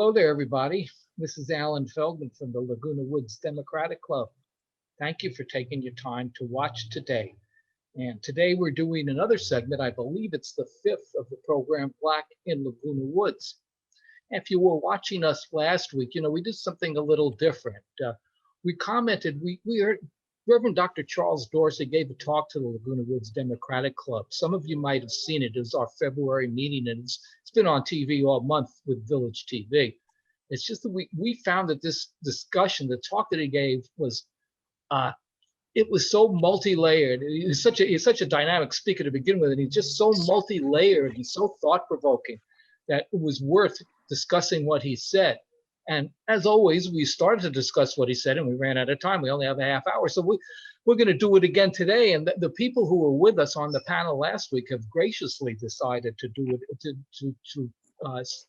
Hello there, everybody. This is Allan Feldman from the Laguna Woods Democratic Club. Thank you for taking your time to watch today. And today we're doing another segment. I believe it's the 5th of the program, Black in Laguna Woods. If you were watching us last week, we did something a little different. We commented, we heard Reverend Dr. Charles Dorsey gave a talk to the Laguna Woods Democratic Club. Some of you might have seen it. It was our February meeting, and it's been on TV all month with Village TV. It's just that we found that this discussion, the talk that he gave was, it was so multi-layered. He's such a dynamic speaker to begin with, and he's just so multi-layered and so thought-provoking that it was worth discussing what he said. And as always, we started to discuss what he said and we ran out of time. We only have a half hour. So we're going to do it again today. And the people who were with us on the panel last week have graciously decided to do it, to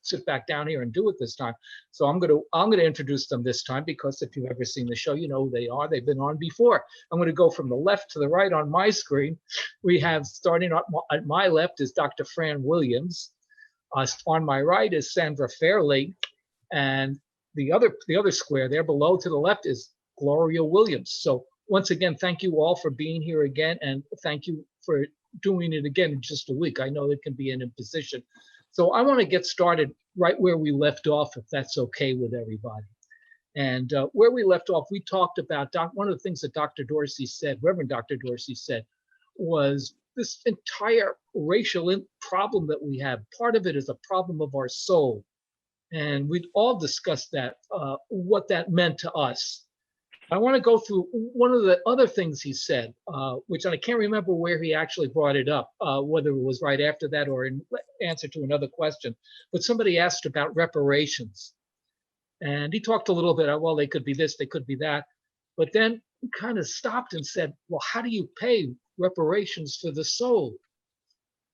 sit back down here and do it this time. So I'm going to introduce them this time, because if you've ever seen the show, you know who they are. They've been on before. I'm going to go from the left to the right on my screen. We have, starting at my left, is Dr. Fran Williams. On my right is Sandra Fairley, and the other square there below to the left is Gloria Williams. So once again, thank you all for being here again, and thank you for doing it again in just a week. I know it can be an imposition. So I want to get started right where we left off, if that's okay with everybody. And where we left off, we talked about one of the things that Dr. Dorsey said, Reverend Dr. Dorsey said, was this entire racial problem that we have. Part of it is a problem of our soul. And we'd all discussed that, what that meant to us. I want to go through one of the other things he said, which I can't remember where he actually brought it up, whether it was right after that or in answer to another question. But somebody asked about reparations. And he talked a little bit, well, they could be this, they could be that. But then he kind of stopped and said, well, how do you pay reparations for the soul?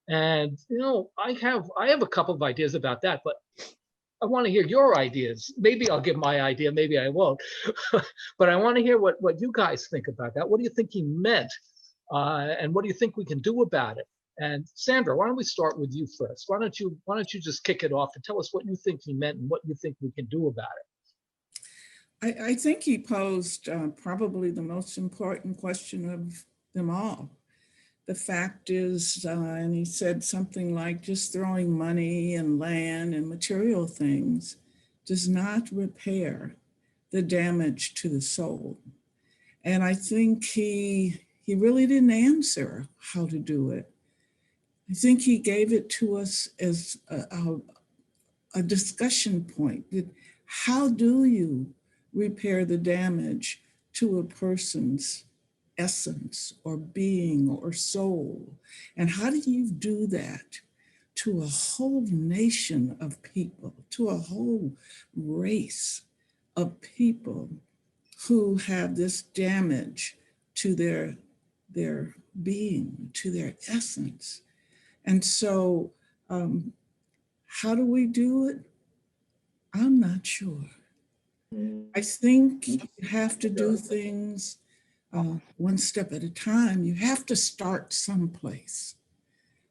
And, I have a couple of ideas about that, but I want to hear your ideas. Maybe I'll give my idea, maybe I won't. But I want to hear what you guys think about that. What do you think he meant? And what do you think we can do about it? And Sandra, why don't we start with you first? Why don't you just kick it off and tell us what you think he meant and what you think we can do about it? I think he posed probably the most important question of them all. The fact is, and he said something like, just throwing money and land and material things does not repair the damage to the soul. And I think he really didn't answer how to do it. I think he gave it to us as a discussion point. How do you repair the damage to a person's essence or being or soul? And how do you do that to a whole nation of people, to a whole race of people who have this damage to their being, to their essence? And so how do we do it? I'm not sure. I think you have to do things one step at a time. You have to start someplace.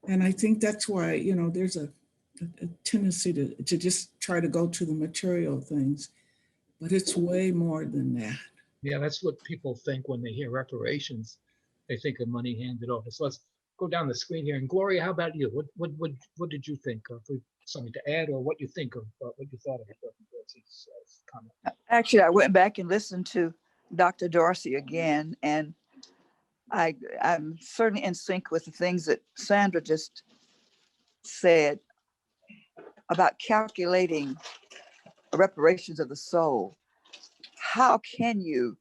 And I think that's why, there's a tendency to just try to go to the material things, but it's way more than that. Yeah, that's what people think when they hear reparations. They think of money handed over. So let's go down the screen here. And Gloria, how about you? What did you think of? Something to add, or what you think of what you thought of Dorsey's comment? Actually, I went back and listened to Dr. Dorsey again, and I'm certainly in sync with the things that Sandra just said about calculating reparations of the soul. How can you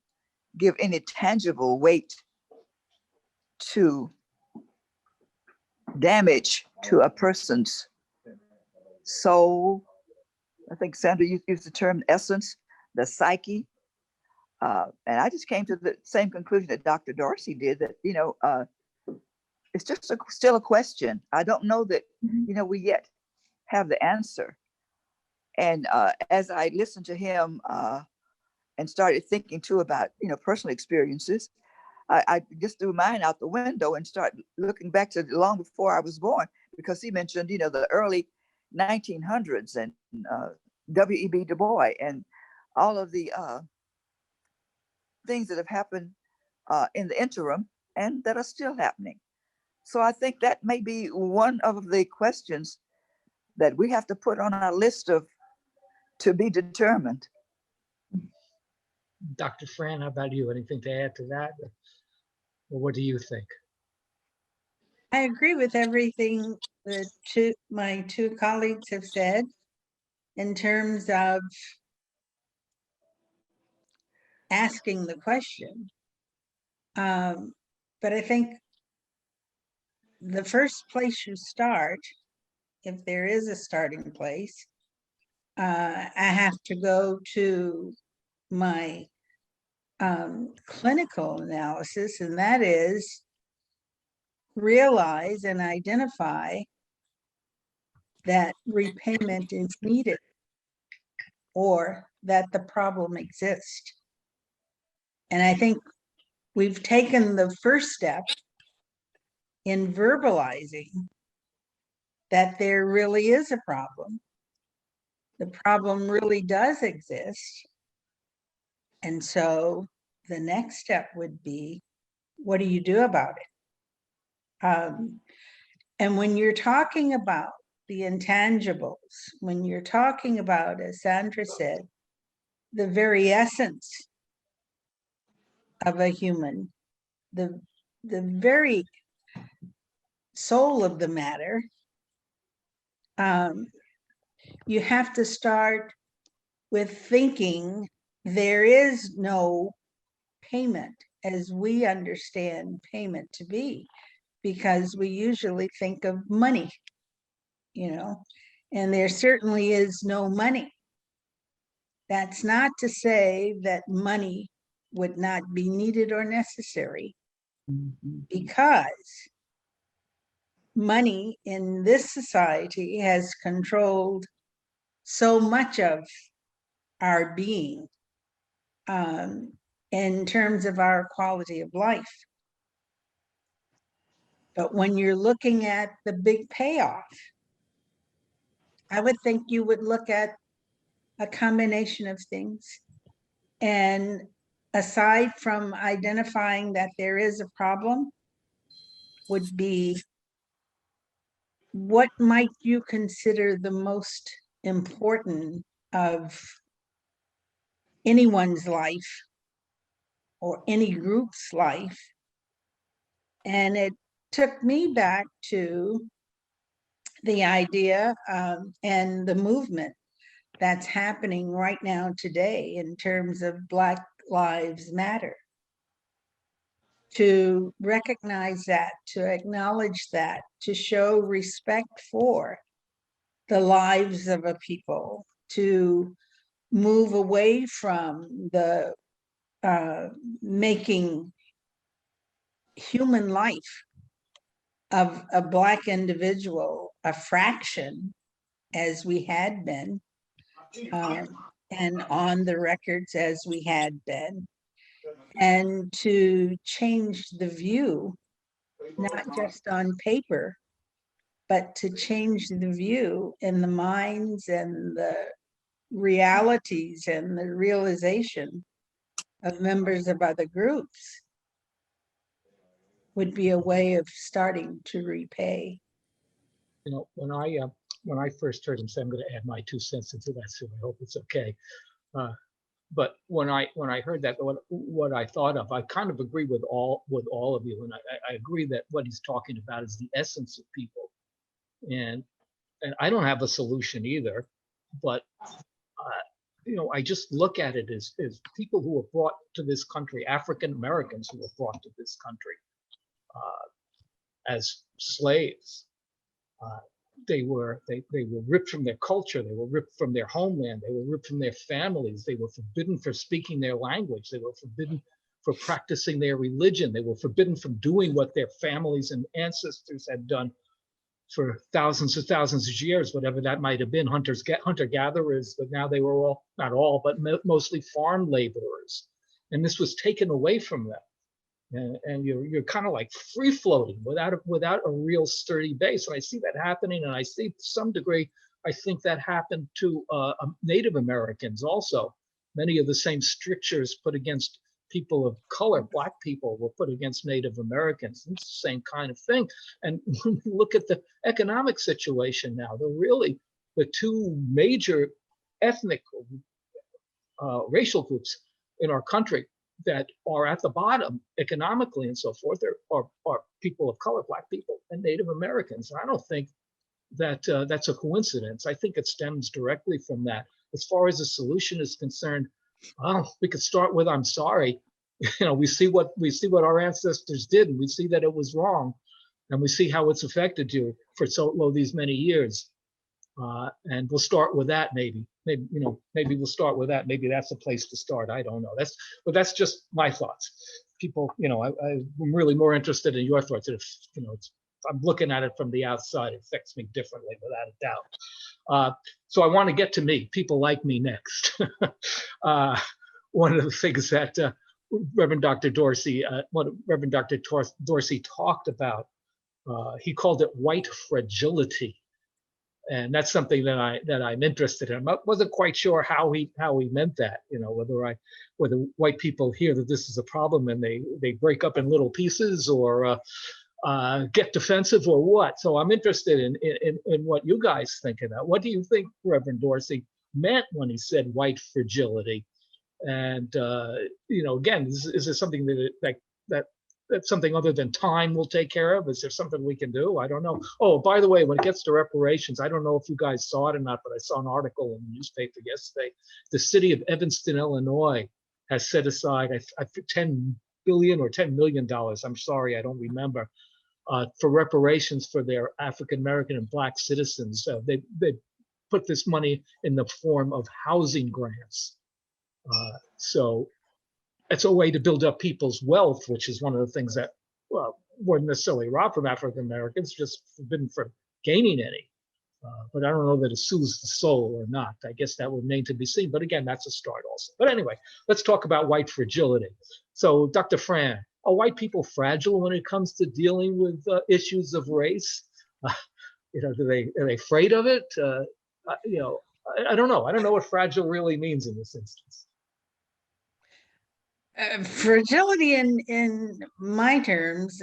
give any tangible weight to damage to a person's soul? I think Sandra used the term essence, the psyche. And I just came to the same conclusion that Dr. Dorsey did, that, it's just still a question. I don't know that, we yet have the answer. And as I listened to him and started thinking too about, personal experiences, I just threw mine out the window and started looking back to long before I was born, because he mentioned, the early 1900s and W.E.B. Du Bois and all of the things that have happened in the interim and that are still happening. So I think that may be one of the questions that we have to put on our list of to be determined. Dr. Fran, how about you? Anything to add to that? Or what do you think? I agree with everything that my two colleagues have said in terms of asking the question. But I think the first place you start, if there is a starting place, I have to go to my clinical analysis, and that is realize and identify that repayment is needed or that the problem exists. And I think we've taken the first step in verbalizing that there really is a problem. The problem really does exist. And so the next step would be, what do you do about it? And when you're talking about the intangibles, when you're talking about, as Sandra said, the very essence of a human, the very soul of the matter, you have to start with thinking there is no payment as we understand payment to be, because we usually think of money, and there certainly is no money. That's not to say that money would not be needed or necessary, because money in this society has controlled so much of our being in terms of our quality of life. But when you're looking at the big payoff, I would think you would look at a combination of things. And aside from identifying that there is a problem, would be, what might you consider the most important of anyone's life or any group's life? And it took me back to the idea and the movement that's happening right now today in terms of Black Lives Matter. To recognize that, to acknowledge that, to show respect for the lives of a people, to move away from the making human life of a Black individual a fraction, as we had been, and on the records as we had been, and to change the view, not just on paper, but to change the view in the minds and the realities and the realization of members of other groups, would be a way of starting to repay. When I first heard him say, I'm going to add my 2 cents into that, so I hope it's okay. But when I heard that, what I thought of, I kind of agree with all of you, and I agree that what he's talking about is the essence of people, and I don't have a solution either, but I just look at it as people who were brought to this country, African Americans who were brought to this country as slaves. They were ripped from their culture. They were ripped from their homeland. They were ripped from their families. They were forbidden for speaking their language. They were forbidden for practicing their religion. They were forbidden from doing what their families and ancestors had done for thousands of years, whatever that might have been, hunter-gatherers, but now they were all, not all, but mostly farm laborers. And this was taken away from them. And you're kind of like free floating without a real sturdy base. And I see that happening, and I see to some degree I think that happened to Native Americans also. Many of the same strictures put against people of color, Black people, were put against Native Americans. It's the same kind of thing. And when we look at the economic situation now, they're really the two major ethnic racial groups in our country that are at the bottom economically and so forth are people of color, Black people and Native Americans. And I don't think that that's a coincidence. I think it stems directly from that. As far as the solution is concerned, we could start with "I'm sorry." We see what our ancestors did, and we see that it was wrong, and we see how it's affected you for these many years. And we'll start with that. Maybe we'll start with that. Maybe that's a place to start. I don't know. That's just my thoughts. People, I'm really more interested in your thoughts. If I'm looking at it from the outside, it affects me differently, without a doubt. So I want to get to me, people like me next. One of the things that Reverend Dr. Dorsey talked about, he called it white fragility. And that's something that I'm interested in. I wasn't quite sure how he meant that, whether white people hear that this is a problem and they break up in little pieces, or get defensive, or what. So I'm interested in what you guys think of that. What do you think Reverend Dorsey meant when he said white fragility? And again, is there something that's something other than time will take care of? Is there something we can do? I don't know. Oh, by the way, when it gets to reparations, I don't know if you guys saw it or not, but I saw an article in the newspaper yesterday. The city of Evanston, Illinois, has set aside $10 billion or $10 million. I'm sorry, I don't remember. For reparations for their African American and Black citizens. They put this money in the form of housing grants. So it's a way to build up people's wealth, which is one of the things that, weren't necessarily robbed from African Americans, just forbidden from gaining any. But I don't know that it soothes the soul or not. I guess that would remain to be seen. But again, that's a start also. But anyway, let's talk about white fragility. So Dr. Fran, are white people fragile when it comes to dealing with issues of race? Are they afraid of it? I don't know. I don't know what fragile really means in this instance. Fragility in my terms,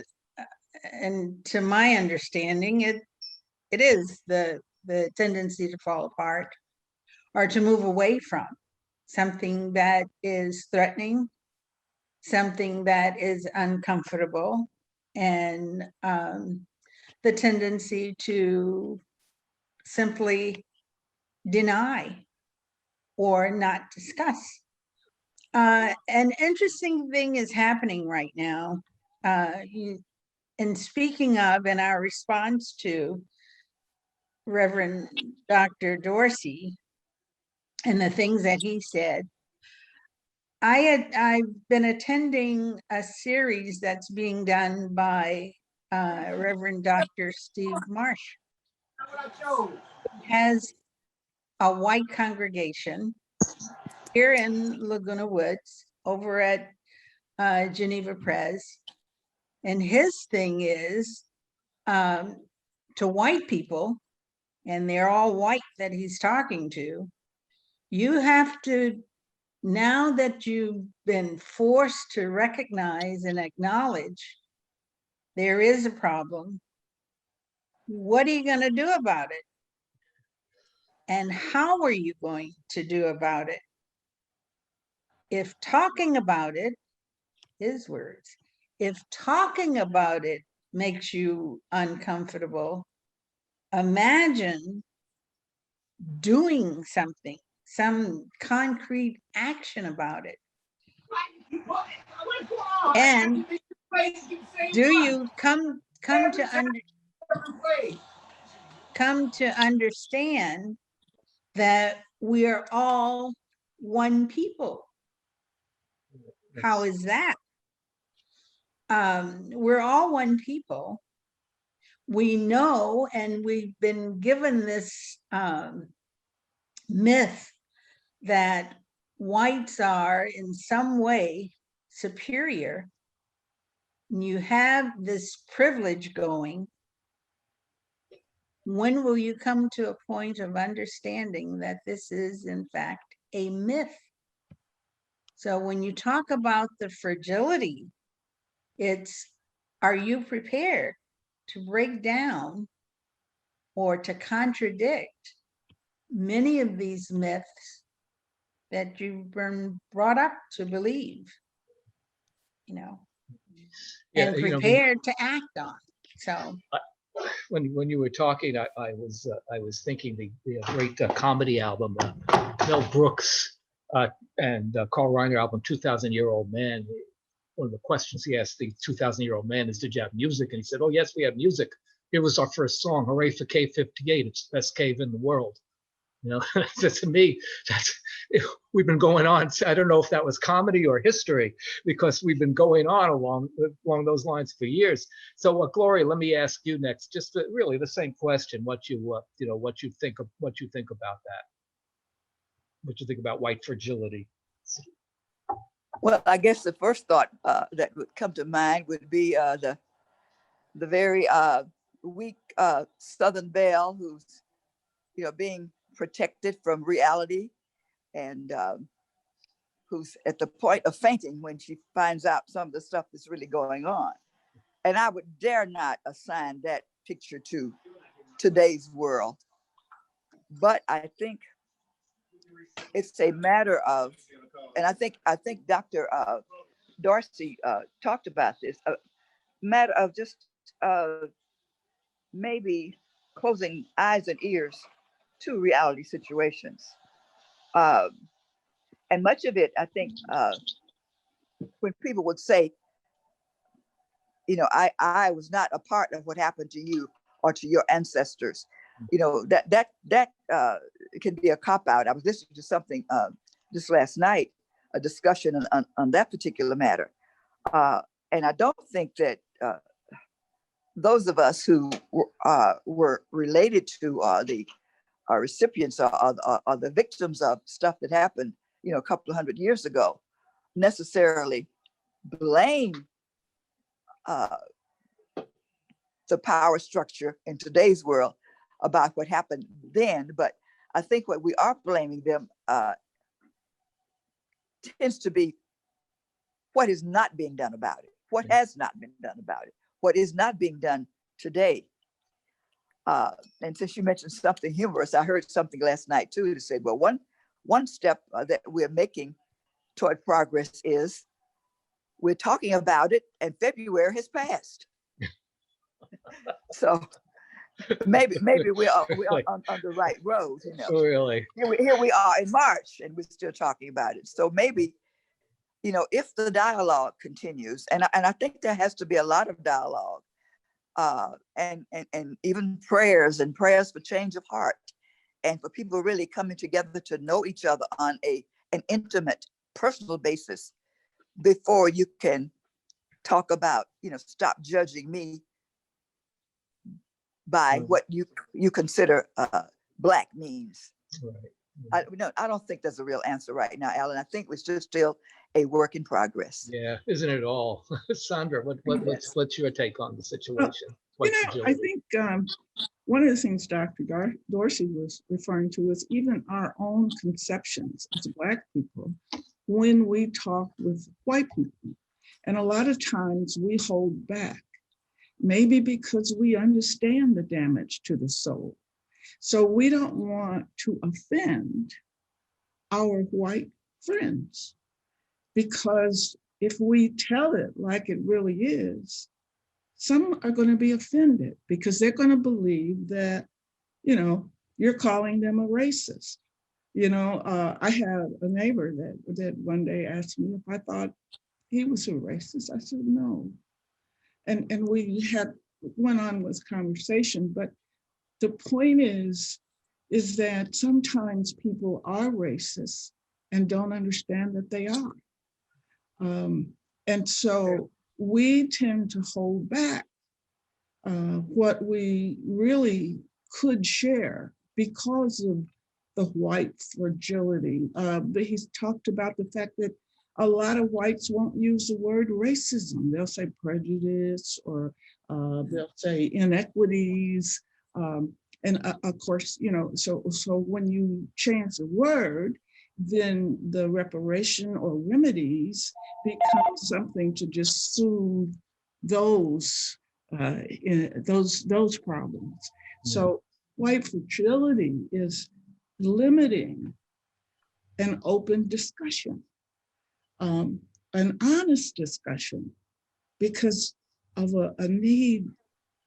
and to my understanding, it is the tendency to fall apart or to move away from something that is threatening, something that is uncomfortable, and the tendency to simply deny or not discuss. An interesting thing is happening right now. And speaking of, in our response to Reverend Dr. Dorsey and the things that he said, I've been attending a series that's being done by Reverend Dr. Steve Marsh. He has a white congregation here in Laguna Woods, over at Geneva Pres. And his thing is to white people, and they're all white that he's talking to, you have to, now that you've been forced to recognize and acknowledge there is a problem, what are you going to do about it? And how are you going to do about it? If talking about it, his words, if talking about it makes you uncomfortable, imagine doing something, some concrete action about it. And do you come to understand that we are all one people? How is that? We're all one people. We know, and we've been given this myth that whites are in some way superior. You have this privilege going, when will you come to a point of understanding that this is in fact a myth? So when you talk about the fragility, it's, are you prepared to break down or to contradict many of these myths that you've been brought up to believe, you know, Yeah, and you know, prepared to act on? So when you were talking, I was thinking the great comedy album, Mel Brooks and Carl Reiner album, 2,000-Year-Old Man. One of the questions he asked the 2,000-year-old man is, "Did you have music?" And he said, "Oh yes, we have music. Here was our first song. Hooray for Cave 58! It's the best cave in the world." You know, to me, that's, we've been going on. I don't know if that was comedy or history, because we've been going on along those lines for years. So, Gloria, let me ask you next, just really the same question: what you think about that? What you think about white fragility? Well, I guess the first thought that would come to mind would be the very weak Southern belle who's being protected from reality, and who's at the point of fainting when she finds out some of the stuff that's really going on. And I would dare not assign that picture to today's world. But I think it's a matter of, and I think Dr. Dorsey talked about this, a matter of just maybe closing eyes and ears to reality situations. And much of it, I think, when people would say, I was not a part of what happened to you or to your ancestors, that can be a cop out. I was listening to something just last night, a discussion on that particular matter. And I don't think that those of us who were related to the recipients or the victims of stuff that happened, a couple of 100 years ago, necessarily blame the power structure in today's world about what happened then. But I think what we are blaming them tends to be what is not being done about it, what has not been done about it, what is not being done today. And since you mentioned something humorous, I heard something last night too to say, well, one step that we're making toward progress is we're talking about it and February has passed. So maybe we're on the right road. Really? Here we are in March and we're still talking about it. So maybe, if the dialogue continues, and I think there has to be a lot of dialogue, and even prayers for change of heart, and for people really coming together to know each other on an intimate, personal basis before you can talk about, stop judging me by what you consider Black means. Right. I don't think there's a real answer right now, Alan. I think it's just still a work in progress. Yeah, isn't it all? Sandra, what's your take on the situation? I think one of the things Dr. Dorsey was referring to was even our own conceptions as Black people when we talk with white people. And a lot of times we hold back, maybe because we understand the damage to the soul. So we don't want to offend our white friends, because if we tell it like it really is, some are going to be offended because they're going to believe that, you're calling them a racist. I had a neighbor that one day asked me if I thought he was a racist. I said, no. And we went on with conversation, but the point is that sometimes people are racist and don't understand that they are. And so we tend to hold back what we really could share because of the white fragility. He's talked about the fact that a lot of whites won't use the word racism. They'll say prejudice, or they'll say inequities. And of course, so when you change the word, then the reparation or remedies become something to just soothe those those problems. So white fragility is limiting an open discussion, an honest discussion, because of a need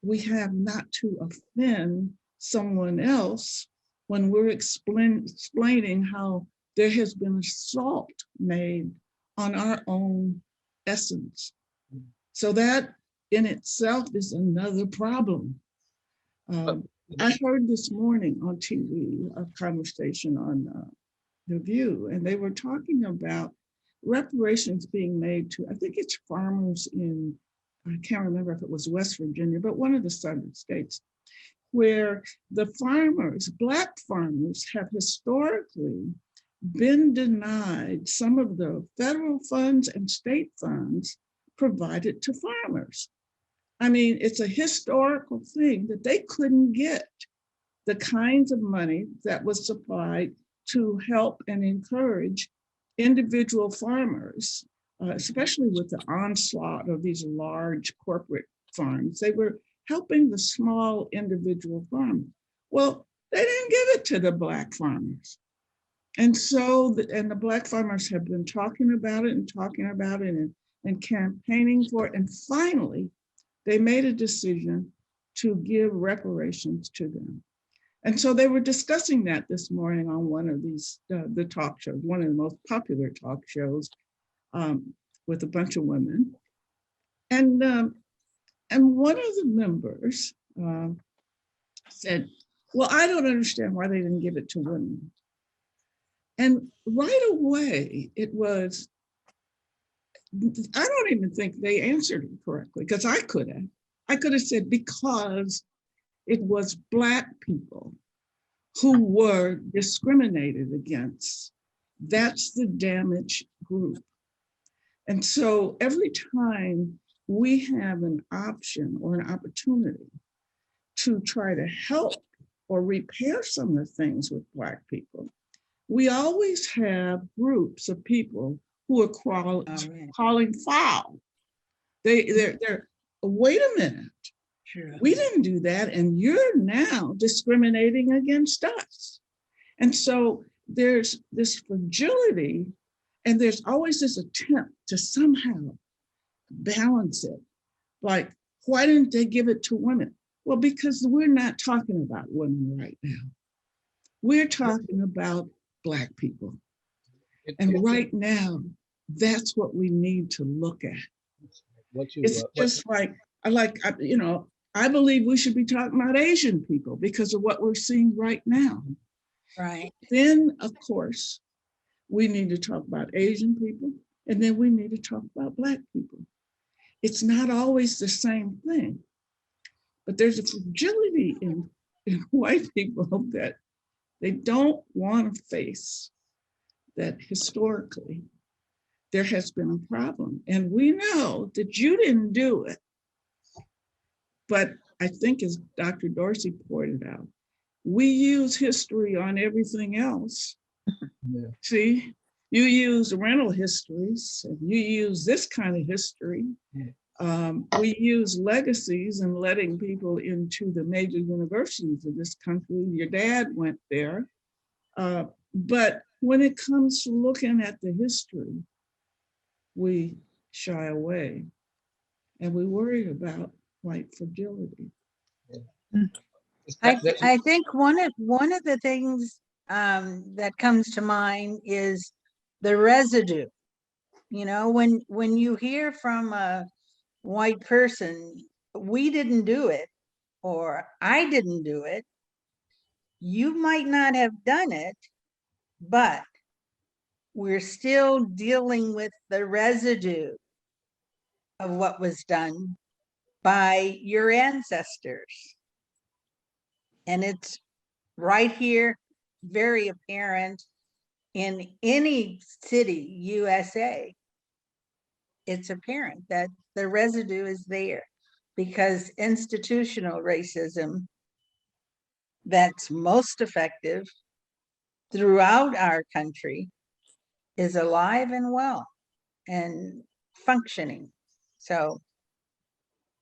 we have not to offend someone else when we're explaining how there has been assault made on our own essence. So that in itself is another problem. I heard this morning on TV a conversation on The View, and they were talking about reparations being made to, I think it's farmers in, I can't remember if it was West Virginia, but one of the southern states, where the farmers, Black farmers, have historically been denied some of the federal funds and state funds provided to farmers. I mean, it's a historical thing that they couldn't get the kinds of money that was supplied to help and encourage individual farmers, especially with the onslaught of these large corporate farms. They were helping the small individual farmers. Well, they didn't give it to the Black farmers. And so, and the Black farmers have been talking about it and campaigning for it. And finally, they made a decision to give reparations to them. And so they were discussing that this morning on one of these, the talk shows, one of the most popular talk shows, with a bunch of women. And one of the members said, well, I don't understand why they didn't give it to women. And right away, it was, I don't even think they answered it correctly, because I could have said, because it was Black people who were discriminated against. That's the damaged group. And so every time we have an option or an opportunity to try to help or repair some of the things with Black people, we always have groups of people who are calling foul. They're wait a minute. Sure. We didn't do that, and you're now discriminating against us. And so there's this fragility, and there's always this attempt to somehow balance it. Like, why didn't they give it to women? Well, because we're not talking about women right now. We're talking about Black people. And right now, that's what we need to look at. It's just like, I believe we should be talking about Asian people because of what we're seeing right now. Right. Then, of course, we need to talk about Asian people, and then we need to talk about Black people. It's not always the same thing, but there's a fragility in white people that they don't want to face, that historically there has been a problem. And we know that you didn't do it. But I think, as Dr. Dorsey pointed out, we use history on everything else. Yeah. See, you use rental histories, and you use this kind of history. Yeah. We use legacies and letting people into the major universities of this country. Your dad went there. But when it comes to looking at the history, we shy away, and we worry about white fragility. I think one of the things that comes to mind is the residue. You know, when you hear from a white person, we didn't do it, or I didn't do it, you might not have done it, but we're still dealing with the residue of what was done by your ancestors. And it's right here, very apparent in any city, USA. It's apparent that the residue is there because institutional racism that's most effective throughout our country is alive and well and functioning. So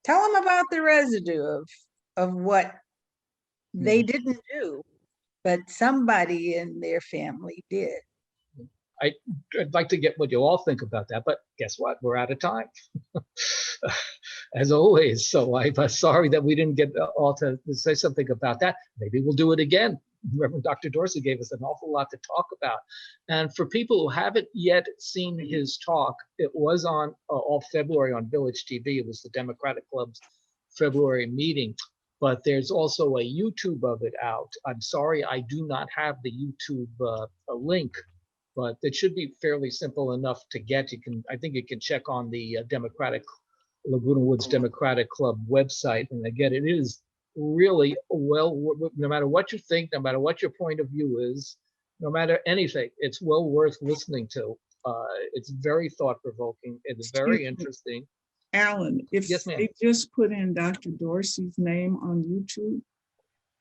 tell them about the residue of what they didn't do, but somebody in their family did. I'd like to get what you all think about that, but guess what? We're out of time, as always. So I'm sorry that we didn't get all to say something about that. Maybe we'll do it again. Reverend Dr. Dorsey gave us an awful lot to talk about. And for people who haven't yet seen his talk, it was on all February on Village TV. It was the Democratic Club's February meeting. But there's also a YouTube of it out. I'm sorry, I do not have the YouTube link, but it should be fairly simple enough to get. I think you can check on the Laguna Woods Democratic Club website. And again, it is really well, no matter what you think, no matter what your point of view is, no matter anything, it's well worth listening to. It's very thought-provoking. It's very interesting. Alan, if Yes, ma'am. they just put in Dr. Dorsey's name on YouTube,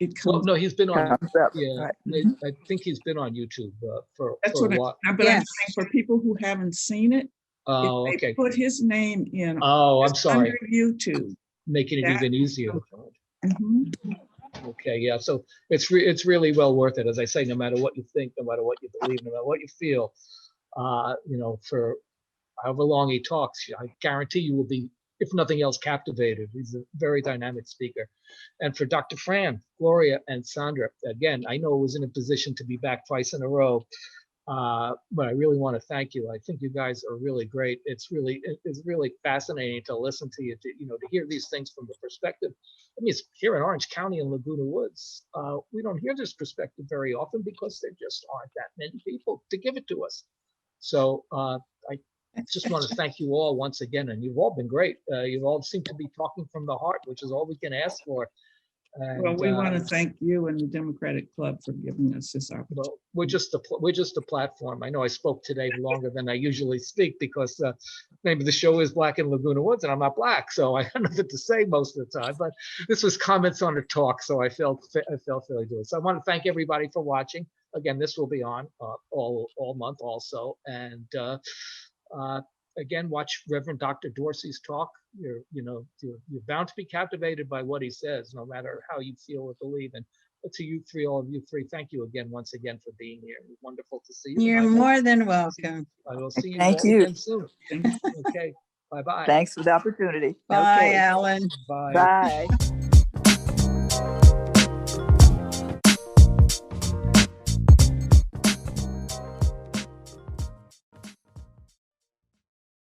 it Well, comes. no, he's been on, Comes up, yeah, right. I think he's been on YouTube for That's a what while. but I'm Yes. saying for people who haven't seen it, Oh, if they okay. put his name in. Oh, I'm just sorry. under YouTube. Making it That- even easier. Mhm. Okay, yeah, so it's really well worth it. As I say, no matter what you think, no matter what you believe, no matter what you feel, for however long he talks, I guarantee you will be, if nothing else, captivated. He's a very dynamic speaker. And for Dr. Fran, Gloria, and Sandra, again, I know I was in a position to be back twice in a row, but I really want to thank you. I think you guys are really great. It's really fascinating to listen to you, to hear these things from the perspective. I mean, it's here in Orange County in Laguna Woods. We don't hear this perspective very often because there just aren't that many people to give it to us. So I just want to thank you all once again, and you've all been great. You all seem to be talking from the heart, which is all we can ask for. And, Well, we want to thank you and the Democratic Club for giving us this opportunity. well, we're just a platform. I know I spoke today longer than I usually speak because maybe the show is Black in Laguna Woods and I'm not Black, so I have nothing to say most of the time. But this was comments on a talk, so I felt fairly good. So I want to thank everybody for watching. Again, this will be on all month also, and again, watch Reverend Dr. Dorsey's talk. You're bound to be captivated by what he says, no matter how you feel or believe. And to you three, all of you three, thank you again, once again, for being here. It was wonderful to see you. You're more than welcome. I will see you Thank all you. again soon. Okay, bye-bye. Thanks for the opportunity. Bye, Okay. Alan. Bye. Bye.